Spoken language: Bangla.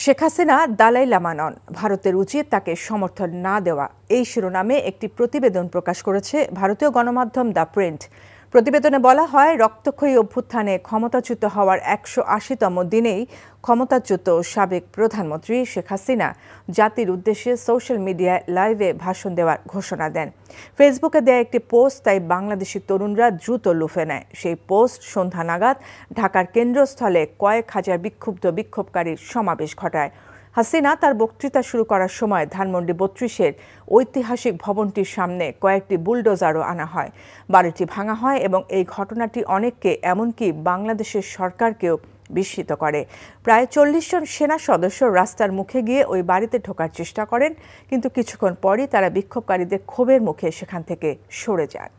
শেখ হাসিনা দালাই লামা নন, ভারতের উচিত তাকে সমর্থন না দেওয়া, এই শিরোনামে একটি প্রতিবেদন প্রকাশ করেছে ভারতীয় গণমাধ্যম দ্য প্রিন্ট। প্রতিবেদনে বলা হয়, রক্তক্ষয়ী অভ্যুত্থানে ক্ষমতাচ্যুত হওয়ার ১৮০তম দিনেই ক্ষমতাচ্যুত সাবেক প্রধানমন্ত্রী শেখ হাসিনা জাতির উদ্দেশ্যে সোশ্যাল মিডিয়ায় লাইভে ভাষণ দেওয়ার ঘোষণা দেন। ফেসবুকে দেয়া একটি পোস্ট তাই বাংলাদেশি তরুণরা দ্রুত লুফে নেয়। সেই পোস্ট সন্ধ্যা নাগাদ ঢাকার কেন্দ্রস্থলে কয়েক হাজার বিক্ষোভকারীর সমাবেশ ঘটায়। হাসিনা তার বক্তৃতা শুরু করার সময় ধানমন্ডি ৩২-এর ঐতিহাসিক ভবনটির সামনে কয়েকটি বুলডোজারও আনা হয়, বাড়িটি ভাঙা হয় এবং এই ঘটনাটি অনেককে, এমনকি বাংলাদেশের সরকারকেও বিস্মিত করে। প্রায় ৪০ জন সেনা সদস্য রাস্তার মুখে গিয়ে ওই বাড়িতে ঢোকার চেষ্টা করেন, কিন্তু কিছুক্ষণ পরই তারা বিক্ষোভকারীদের ক্ষোভের মুখে সেখান থেকে সরে যান।